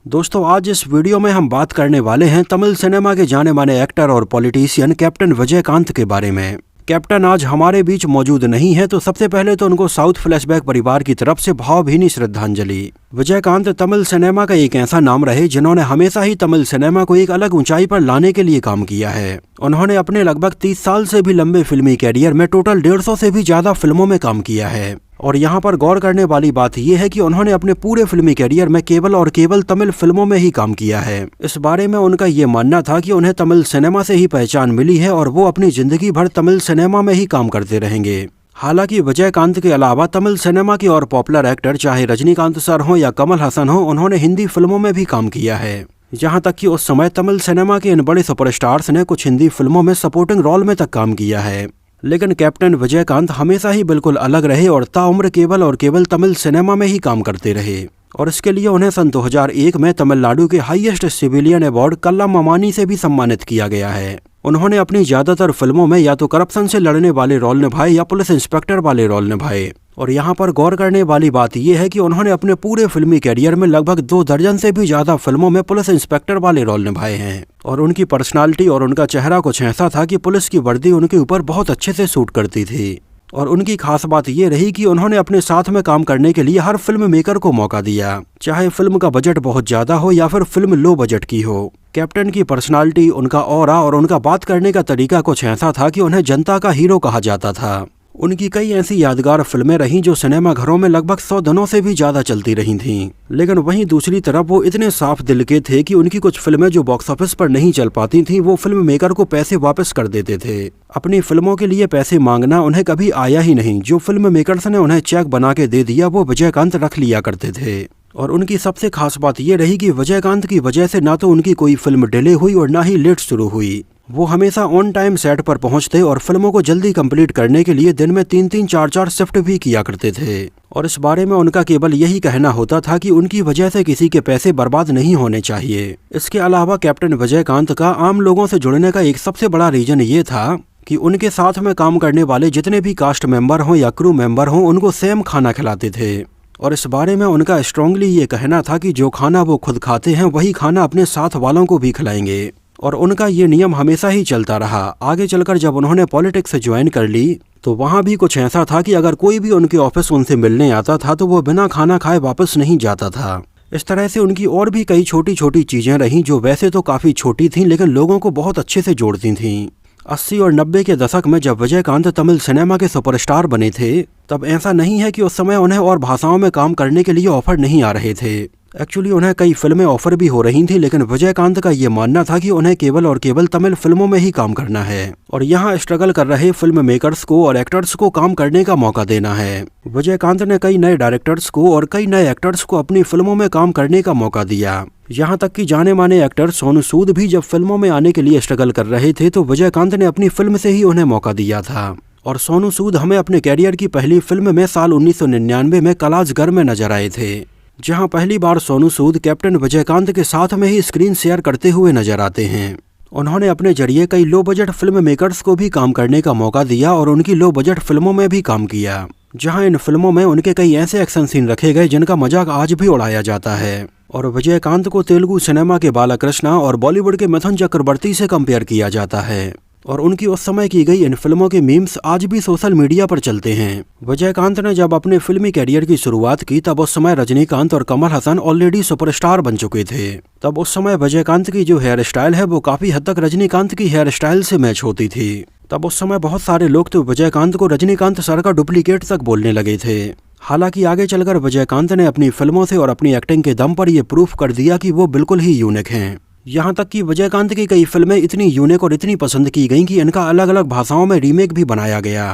दोस्तों आज इस वीडियो में हम बात करने वाले हैं तमिल सिनेमा के जाने माने एक्टर और पॉलिटिशियन कैप्टन विजयकांत के बारे में। कैप्टन आज हमारे बीच मौजूद नहीं है, तो सबसे पहले तो उनको साउथ फ्लैशबैक परिवार की तरफ से भावभीनी श्रद्धांजलि। विजयकांत तमिल सिनेमा का एक ऐसा नाम रहे जिन्होंने हमेशा ही तमिल सिनेमा को एक अलग ऊंचाई पर लाने के लिए काम किया है। उन्होंने अपने लगभग 30 साल से भी लंबे फिल्मी कैरियर में टोटल 150 से भी ज्यादा फिल्मों में काम किया है। और यहाँ पर गौर करने वाली बात यह है कि उन्होंने अपने पूरे फिल्मी कैरियर में केवल और केवल तमिल फिल्मों में ही काम किया है। इस बारे में उनका ये मानना था कि उन्हें तमिल सिनेमा से ही पहचान मिली है और वो अपनी जिंदगी भर तमिल सिनेमा में ही काम करते रहेंगे। हालांकि विजयकांत के अलावा तमिल सिनेमा के और पॉपुलर एक्टर चाहे रजनीकांत सर हो या कमल हसन हो, उन्होंने हिंदी फिल्मों में भी काम किया है। यहाँ तक कि उस समय तमिल सिनेमा के इन बड़े सुपरस्टार्स ने कुछ हिंदी फिल्मों में सपोर्टिंग रोल में तक काम किया है। लेकिन कैप्टन विजयकांत हमेशा ही बिल्कुल अलग रहे और ताउम्र केवल और केवल तमिल सिनेमा में ही काम करते रहे। और इसके लिए उन्हें सन 2001 में तमिलनाडु के हाईएस्ट सिविलियन अवार्ड कल्लामानी से भी सम्मानित किया गया है। उन्होंने अपनी ज्यादातर फिल्मों में या तो करप्शन से लड़ने वाले रोल निभाए या पुलिस इंस्पेक्टर वाले रोल निभाए। और यहाँ पर गौर करने वाली बात यह है कि उन्होंने अपने पूरे फिल्मी कैरियर में लगभग 2 दर्जन से भी ज्यादा फिल्मों में पुलिस इंस्पेक्टर वाले रोल निभाए हैं। और उनकी पर्सनालिटी और उनका चेहरा कुछ ऐसा था कि पुलिस की वर्दी उनके ऊपर बहुत अच्छे से सूट करती थी। और उनकी खास बात यह रही कि उन्होंने अपने साथ में काम करने के लिए हर फिल्म मेकर को मौका दिया, चाहे फिल्म का बजट बहुत ज्यादा हो या फिर फिल्म लो बजट की हो। कैप्टन की पर्सनालिटी, उनका ऑरा और उनका बात करने का तरीका कुछ ऐसा था कि उन्हें जनता का हीरो कहा जाता था। उनकी कई ऐसी यादगार फिल्में रहीं जो सिनेमा घरों में लगभग 100 दिनों से भी ज्यादा चलती रही थीं। लेकिन वहीं दूसरी तरफ वो इतने साफ दिल के थे कि उनकी कुछ फिल्में जो बॉक्स ऑफिस पर नहीं चल पाती थीं, वो फिल्म मेकर को पैसे वापस कर देते थे। अपनी फिल्मों के लिए पैसे मांगना उन्हें कभी आया ही नहीं। जो फिल्म मेकर्स ने उन्हें चेक बना के दे दिया वो विजयकांत रख लिया करते थे। और उनकी सबसे खास बात ये रही कि विजयकांत की वजह से ना तो उनकी कोई फिल्म डिले हुई और ना ही लेट शुरू हुई। वो हमेशा ऑन टाइम सेट पर पहुंचते और फिल्मों को जल्दी कंप्लीट करने के लिए दिन में 3-3, 4-4 शिफ्ट भी किया करते थे। और इस बारे में उनका केवल यही कहना होता था कि उनकी वजह से किसी के पैसे बर्बाद नहीं होने चाहिए। इसके अलावा कैप्टन विजयकांत का आम लोगों से जुड़ने का एक सबसे बड़ा रीजन ये था कि उनके साथ में काम करने वाले जितने भी कास्ट मेंबर हों या क्रू मेंबर हों, उनको सेम खाना खिलाते थे। और इस बारे में उनका स्ट्रांगली ये कहना था कि जो खाना वो खुद खाते हैं वही खाना अपने साथ वालों को भी खिलाएंगे। और उनका ये नियम हमेशा ही चलता रहा। आगे चलकर जब उन्होंने पॉलिटिक्स ज्वाइन कर ली तो वहाँ भी कुछ ऐसा था कि अगर कोई भी उनके ऑफिस उनसे मिलने आता था तो वो बिना खाना खाए वापस नहीं जाता था। इस तरह से उनकी और भी कई छोटी छोटी चीजें रहीं जो वैसे तो काफी छोटी थीं लेकिन लोगों को बहुत अच्छे से जोड़ती थीं। 80 और 90 के दशक में जब विजयकांत तमिल सिनेमा के सुपरस्टार बने थे, तब ऐसा नहीं है कि उस समय उन्हें और भाषाओं में काम करने के लिए ऑफर नहीं आ रहे थे। एक्चुअली उन्हें कई फिल्में ऑफर भी हो रही थी, लेकिन विजयकांत का ये मानना था कि उन्हें केवल और केवल तमिल फिल्मों में ही काम करना है और यहाँ स्ट्रगल कर रहे फिल्म मेकर्स को और एक्टर्स को काम करने का मौका देना है। विजयकांत ने कई नए डायरेक्टर्स को और कई नए एक्टर्स को अपनी फिल्मों में काम करने का मौका दिया। यहाँ तक कि जाने माने एक्टर सोनू सूद भी जब फिल्मों में आने के लिए स्ट्रगल कर रहे थे तो विजयकांत ने अपनी फिल्म से ही उन्हें मौका दिया था। और सोनू सूद हमें अपने कैरियर की पहली फिल्म में साल 1999 में कलाजगर में नजर आए थे, जहां पहली बार सोनू सूद कैप्टन विजयकांत के साथ में ही स्क्रीन शेयर करते हुए नजर आते हैं। उन्होंने अपने जरिए कई लो बजट फिल्म मेकर्स को भी काम करने का मौका दिया और उनकी लो बजट फिल्मों में भी काम किया, जहां इन फिल्मों में उनके कई ऐसे एक्शन सीन रखे गए जिनका मजाक आज भी उड़ाया जाता है। और विजयकांत को तेलुगु सिनेमा के बालाकृष्णा और बॉलीवुड के मिथुन चक्रवर्ती से कंपेयर किया जाता है। और उनकी उस समय की गई इन फिल्मों के मीम्स आज भी सोशल मीडिया पर चलते हैं। विजयकांत ने जब अपने फिल्मी कैरियर की शुरुआत की तब उस समय रजनीकांत और कमल हसन ऑलरेडी सुपरस्टार बन चुके थे। तब उस समय विजयकांत की जो हेयर स्टाइल है वो काफी हद तक रजनीकांत की हेयर स्टाइल से मैच होती थी। तब उस समय बहुत सारे लोग तो विजयकांत को रजनीकांत सर का डुप्लीकेट तक बोलने लगे थे। हालांकि आगे चलकर विजयकांत ने अपनी फिल्मों से और अपनी एक्टिंग के दम पर यह प्रूफ कर दिया कि वो बिल्कुल ही यूनिक हैं। यहाँ तक कि विजयकांत की कई फिल्में इतनी यूनिक और इतनी पसंद की गईं कि इनका अलग अलग भाषाओं में रीमेक भी बनाया गया।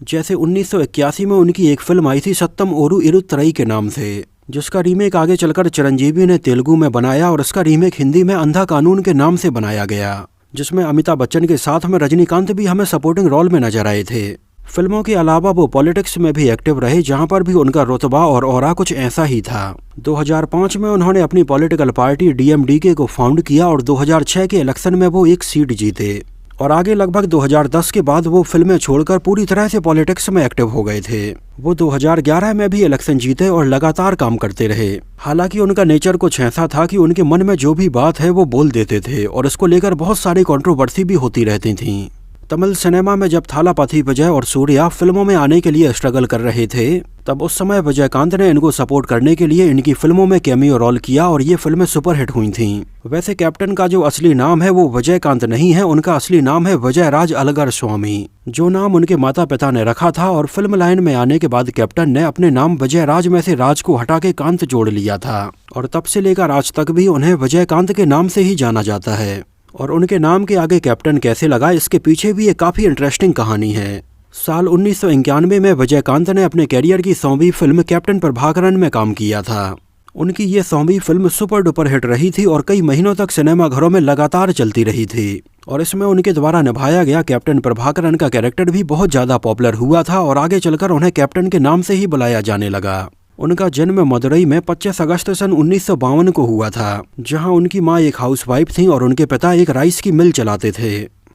जैसे 1981 में उनकी एक फिल्म आई थी सत्तम ओरू इरुत्तरई के नाम से, जिसका रीमेक आगे चलकर चिरंजीवी ने तेलुगु में बनाया और इसका रीमेक हिंदी में अंधा कानून के नाम से बनाया गया, जिसमें अमिताभ बच्चन के साथ में रजनीकांत भी हमें सपोर्टिंग रोल में नजर आए थे। फिल्मों के अलावा वो पॉलिटिक्स में भी एक्टिव रहे, जहां पर भी उनका रुतबा और ऑरा कुछ ऐसा ही था। 2005 में उन्होंने अपनी पॉलिटिकल पार्टी DMDK को फाउंड किया और 2006 के इलेक्शन में वो एक सीट जीते। और आगे लगभग 2010 के बाद वो फिल्में छोड़कर पूरी तरह से पॉलिटिक्स में एक्टिव हो गए थे। वो 2011 में भी इलेक्शन जीते और लगातार काम करते रहे। हालांकि उनका नेचर कुछ ऐसा था कि उनके मन में जो भी बात है वो बोल देते थे और इसको लेकर बहुत सारी कंट्रोवर्सी भी होती रहती थी। तमिल सिनेमा में जब थालापथी विजय और सूर्या फिल्मों में आने के लिए स्ट्रगल कर रहे थे, तब उस समय विजयकांत ने इनको सपोर्ट करने के लिए इनकी फिल्मों में कैमियो रोल किया और ये फिल्में सुपरहिट हुई थीं। वैसे कैप्टन का जो असली नाम है वो विजयकांत नहीं है, उनका असली नाम है विजयराज अलगर स्वामी, जो नाम उनके माता पिता ने रखा था। और फिल्म लाइन में आने के बाद कैप्टन ने अपने नाम विजयराज में से राज को हटा के कांत जोड़ लिया था और तब से लेकर आज तक भी उन्हें विजयकांत के नाम से ही जाना जाता है। और उनके नाम के आगे कैप्टन कैसे लगा, इसके पीछे भी एक काफी इंटरेस्टिंग कहानी है। साल 1991 में विजयकांत ने अपने कैरियर की 100वीं फिल्म कैप्टन प्रभाकरन में काम किया था। उनकी ये 100वीं फिल्म सुपर डुपर हिट रही थी और कई महीनों तक सिनेमाघरों में लगातार चलती रही थी। और इसमें उनके द्वारा निभाया गया कैप्टन प्रभाकरन का कैरेक्टर भी बहुत ज्यादा पॉपुलर हुआ था और आगे चलकर उन्हें कैप्टन के नाम से ही बुलाया जाने लगा। उनका जन्म मदुरई में 25 अगस्त सन 1952 को हुआ था, जहां उनकी मां एक हाउसवाइफ थी और उनके पिता एक राइस की मिल चलाते थे।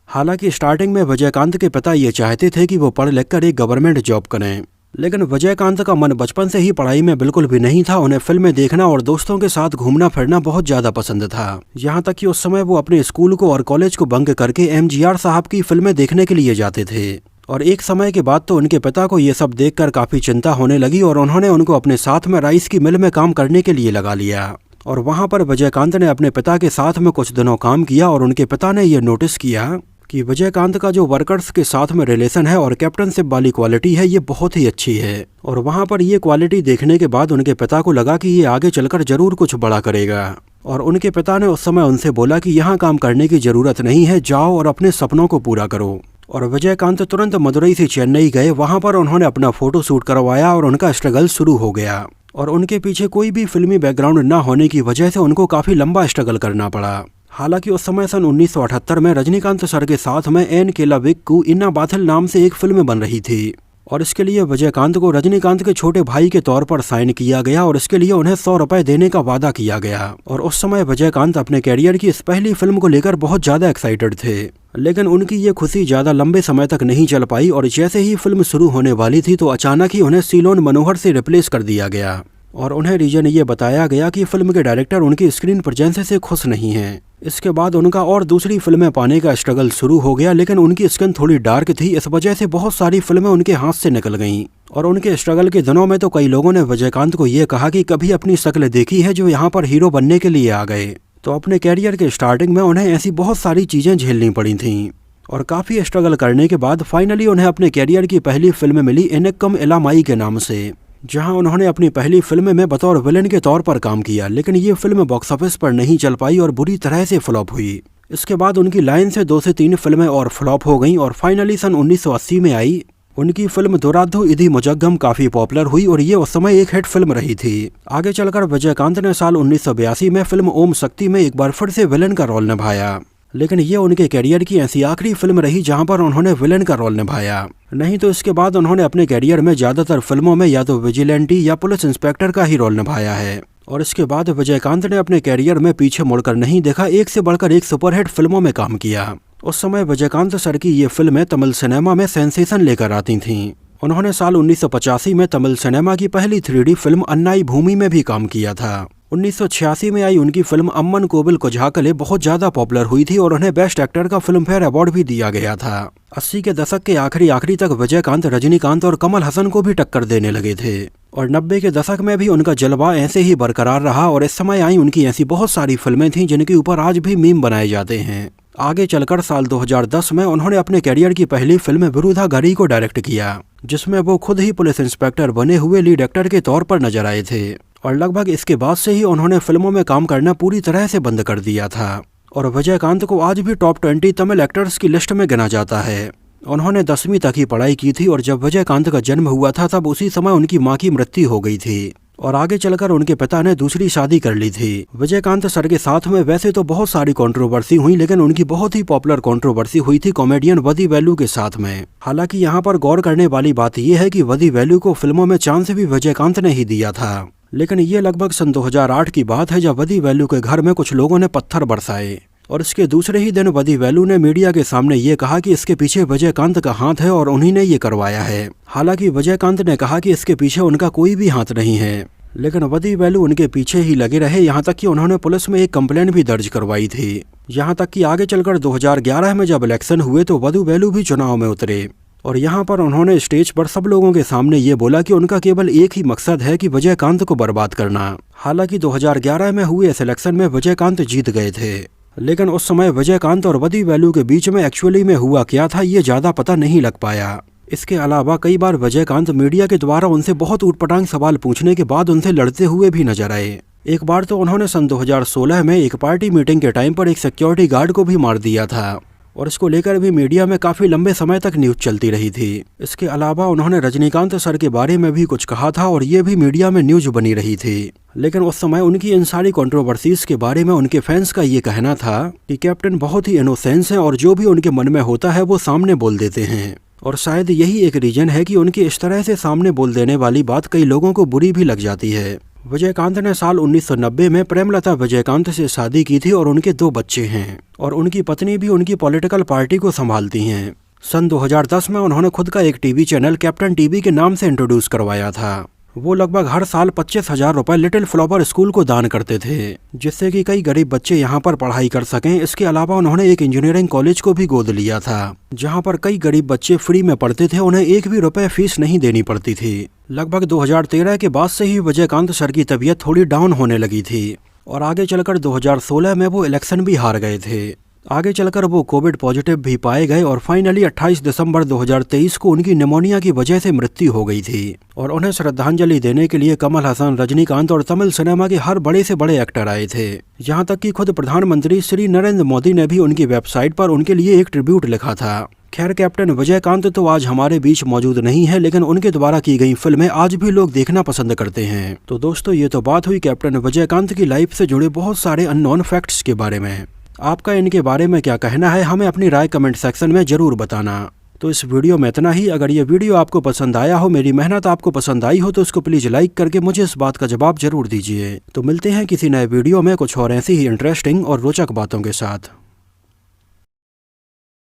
हालांकि स्टार्टिंग में विजयकांत के पिता ये चाहते थे कि वो पढ़ लिख कर एक गवर्नमेंट जॉब करें, लेकिन विजयकांत का मन बचपन से ही पढ़ाई में बिल्कुल भी नहीं था। उन्हें फिल्में देखना और दोस्तों के साथ घूमना फिरना बहुत ज्यादा पसंद था, यहाँ तक कि उस समय वो अपने स्कूल को और कॉलेज को बंक करके MGR साहब की फिल्में देखने के लिए जाते थे। और एक समय के बाद तो उनके पिता को ये सब देखकर काफी चिंता होने लगी और उन्होंने उनको अपने साथ में राइस की मिल में काम करने के लिए लगा लिया। और वहां पर विजयकांत ने अपने पिता के साथ में कुछ दिनों काम किया और उनके पिता ने ये नोटिस किया कि विजयकांत का जो वर्कर्स के साथ में रिलेशन है और कैप्टनशिप वाली क्वालिटी है, ये बहुत ही अच्छी है। और वहां पर ये क्वालिटी देखने के बाद उनके पिता को लगा कि ये आगे चलकर जरूर कुछ बड़ा करेगा। और उनके पिता ने उस समय उनसे बोला कि यहाँ काम करने की जरूरत नहीं है, जाओ और अपने सपनों को पूरा करो। और विजयकांत तुरंत मदुरई से चेन्नई गए, वहां पर उन्होंने अपना फोटो शूट करवाया और उनका स्ट्रगल शुरू हो गया। और उनके पीछे कोई भी फिल्मी बैकग्राउंड न होने की वजह से उनको काफी लंबा स्ट्रगल करना पड़ा। हालांकि उस समय सन 1978 में रजनीकांत सर के साथ में एन केलाविक्कू इन्ना बाथल नाम से एक फिल्म बन रही थी और इसके लिए विजयकांत को रजनीकांत के छोटे भाई के तौर पर साइन किया गया और इसके लिए उन्हें 100 रुपए देने का वादा किया गया। और उस समय विजयकांत अपने कैरियर की इस पहली फिल्म को लेकर बहुत ज्यादा एक्साइटेड थे, लेकिन उनकी ये खुशी ज्यादा लंबे समय तक नहीं चल पाई और जैसे ही फिल्म शुरू होने वाली थी तो अचानक ही उन्हें सीलोन मनोहर से रिप्लेस कर दिया गया। और उन्हें रीजन ये बताया गया कि फिल्म के डायरेक्टर उनकी स्क्रीन प्रेजेंस से खुश नहीं हैं। इसके बाद उनका और दूसरी फिल्में पाने का स्ट्रगल शुरू हो गया, लेकिन उनकी स्किन थोड़ी डार्क थी, इस वजह से बहुत सारी फिल्में उनके हाथ से निकल गईं। और उनके स्ट्रगल के दिनों में तो कई लोगों ने विजयकांत को ये कहा कि कभी अपनी शक्ल देखी है जो यहाँ पर हीरो बनने के लिए आ गए। तो अपने कैरियर के स्टार्टिंग में उन्हें ऐसी बहुत सारी चीजें झेलनी पड़ी थीं और काफी स्ट्रगल करने के बाद फाइनली उन्हें अपने कैरियर की पहली फिल्म मिली एनेक्कम इलामाई के नाम से, जहां उन्होंने अपनी पहली फिल्म में बतौर विलेन के तौर पर काम किया। लेकिन ये फिल्म बॉक्स ऑफिस पर नहीं चल पाई और बुरी तरह से फ्लॉप हुई। इसके बाद उनकी लाइन से 2 से 3 फिल्में और फ्लॉप हो गईं और फाइनली सन 1980 में आई उनकी फिल्म दुराद्धु इदी मुजग्गम काफी पॉपुलर हुई और ये उस समय एक हिट फिल्म रही थी। आगे चलकर विजयकांत ने साल 1982 में फिल्म ओम शक्ति में एक बार फिर से विलेन का रोल निभाया, लेकिन ये उनके कैरियर की ऐसी आखिरी फिल्म रही जहां पर उन्होंने विलेन का रोल निभाया। नहीं तो इसके बाद उन्होंने अपने कैरियर में ज्यादातर फिल्मों में या तो विजिलेंटी या पुलिस इंस्पेक्टर का ही रोल निभाया है। और इसके बाद विजयकांत ने अपने कैरियर में पीछे मुड़कर नहीं देखा, एक से बढ़कर एक सुपरहिट फिल्मों में काम किया। उस समय विजयकांत सर की ये फिल्में तमिल सिनेमा में सेंसेशन लेकर आती थीं। उन्होंने साल 1985 में तमिल सिनेमा की पहली 3D फिल्म अन्नाई भूमि में भी काम किया था। 1986 में आई उनकी फिल्म अम्मन कोविल कोझाकले बहुत ज्यादा पॉपुलर हुई थी और उन्हें बेस्ट एक्टर का फिल्म फेयर अवार्ड भी दिया गया था। 80 के दशक के आखिरी तक विजयकांत रजनीकांत और कमल हसन को भी टक्कर देने लगे थे और 90 के दशक में भी उनका जलवा ऐसे ही बरकरार रहा और इस समय आई उनकी ऐसी बहुत सारी फिल्में थीं जिनके ऊपर आज भी मीम बनाए जाते हैं। आगे चलकर साल 2010 में उन्होंने अपने कैरियर की पहली फिल्म विरुधागरी को डायरेक्ट किया, जिसमें वो खुद ही पुलिस इंस्पेक्टर बने हुए लीड एक्टर के तौर पर नजर आए थे। और लगभग इसके बाद से ही उन्होंने फिल्मों में काम करना पूरी तरह से बंद कर दिया था और विजयकांत को आज भी टॉप 20 तमिल एक्टर्स की लिस्ट में गिना जाता है। उन्होंने 10वीं तक ही पढ़ाई की थी और जब विजयकांत का जन्म हुआ था तब उसी समय उनकी मां की मृत्यु हो गई थी और आगे चलकर उनके पिता ने दूसरी शादी कर ली थी। विजयकांत सर के साथ में वैसे तो बहुत सारी कंट्रोवर्सी हुई, लेकिन उनकी बहुत ही पॉपुलर कंट्रोवर्सी हुई थी कॉमेडियन वदी वेलु के साथ में। हालांकि यहाँ पर गौर करने वाली बात यह है कि वदी वेलु को फिल्मों में चांस भी विजयकांत ने ही दिया था, लेकिन ये लगभग सन 2008 की बात है जब वदी वेलु के घर में कुछ लोगों ने पत्थर बरसाए और इसके दूसरे ही दिन बदी वेलु ने मीडिया के सामने ये कहा कि इसके पीछे विजयकांत का हाथ है और उन्हीं ने ये करवाया है। हालांकि विजयकांत ने कहा कि इसके पीछे उनका कोई भी हाथ नहीं है, लेकिन बदी वेलु उनके पीछे ही लगे रहे, यहाँ तक कि उन्होंने पुलिस में एक कंप्लेंट भी दर्ज करवाई थी। यहाँ तक कि आगे चलकर 2011 में जब इलेक्शन हुए तो बदी वेलु भी चुनाव में उतरे और यहाँ पर उन्होंने स्टेज पर सब लोगों के सामने ये बोला कि उनका केवल एक ही मकसद है कि विजयकांत को बर्बाद करना। हालांकि 2011 में हुए इस इलेक्शन में विजयकांत जीत गए थे, लेकिन उस समय विजयकांत और बदी वेलु के बीच में एक्चुअली में हुआ क्या था ये ज्यादा पता नहीं लग पाया। इसके अलावा कई बार विजयकांत मीडिया के द्वारा उनसे बहुत ऊटपटांग सवाल पूछने के बाद उनसे लड़ते हुए भी नजर आए। एक बार तो उन्होंने सन 2016 में एक पार्टी मीटिंग के टाइम पर एक सिक्योरिटी गार्ड को भी मार दिया था और इसको लेकर भी मीडिया में काफी लंबे समय तक न्यूज चलती रही थी। इसके अलावा उन्होंने रजनीकांत सर के बारे में भी कुछ कहा था और ये भी मीडिया में न्यूज बनी रही थी। लेकिन उस समय उनकी इन सारी कंट्रोवर्सीज के बारे में उनके फैंस का ये कहना था कि कैप्टन बहुत ही इनोसेंस है और जो भी उनके मन में होता है वो सामने बोल देते हैं। और शायद यही एक रीजन है कि उनकी इस तरह से सामने बोल देने वाली बात कई लोगों को बुरी भी लग जाती है। विजयकांत ने साल 1990 में प्रेमलता विजयकांत से शादी की थी और उनके 2 बच्चे हैं और उनकी पत्नी भी उनकी पॉलिटिकल पार्टी को संभालती हैं। सन 2010 में उन्होंने खुद का एक टीवी चैनल कैप्टन टीवी के नाम से इंट्रोड्यूस करवाया था। वो लगभग हर साल 25,000 रुपए लिटिल फ्लावर स्कूल को दान करते थे, जिससे कि कई गरीब बच्चे यहाँ पर पढ़ाई कर सकें। इसके अलावा उन्होंने एक इंजीनियरिंग कॉलेज को भी गोद लिया था, जहाँ पर कई गरीब बच्चे फ्री में पढ़ते थे, उन्हें एक भी रुपए फीस नहीं देनी पड़ती थी। लगभग 2013 के बाद से ही विजयकांत सर की तबीयत थोड़ी डाउन होने लगी थी और आगे चलकर 2016 में वो इलेक्शन भी हार गए थे। आगे चलकर वो कोविड पॉजिटिव भी पाए गए और फाइनली 28 दिसंबर 2023 को उनकी निमोनिया की वजह से मृत्यु हो गई थी। और उन्हें श्रद्धांजलि देने के लिए कमल हसन, रजनीकांत और तमिल सिनेमा के हर बड़े से बड़े एक्टर आए थे। यहाँ तक कि खुद प्रधानमंत्री श्री नरेंद्र मोदी ने भी उनकी वेबसाइट पर उनके लिए एक ट्रिब्यूट लिखा था। खैर, कैप्टन विजयकांत तो आज हमारे बीच मौजूद नहीं है, लेकिन उनके द्वारा की गई फिल्में आज भी लोग देखना पसंद करते हैं। तो दोस्तों, ये तो बात हुई कैप्टन विजयकांत की लाइफ से जुड़े बहुत सारे अननोन फैक्ट्स के बारे में। आपका इनके बारे में क्या कहना है, हमें अपनी राय कमेंट सेक्शन में जरूर बताना। तो इस वीडियो में इतना ही। अगर ये वीडियो आपको पसंद आया हो, मेरी मेहनत आपको पसंद आई हो, तो इसको प्लीज लाइक करके मुझे इस बात का जवाब जरूर दीजिए। तो मिलते हैं किसी नए वीडियो में कुछ और ऐसी ही इंटरेस्टिंग और रोचक बातों के साथ।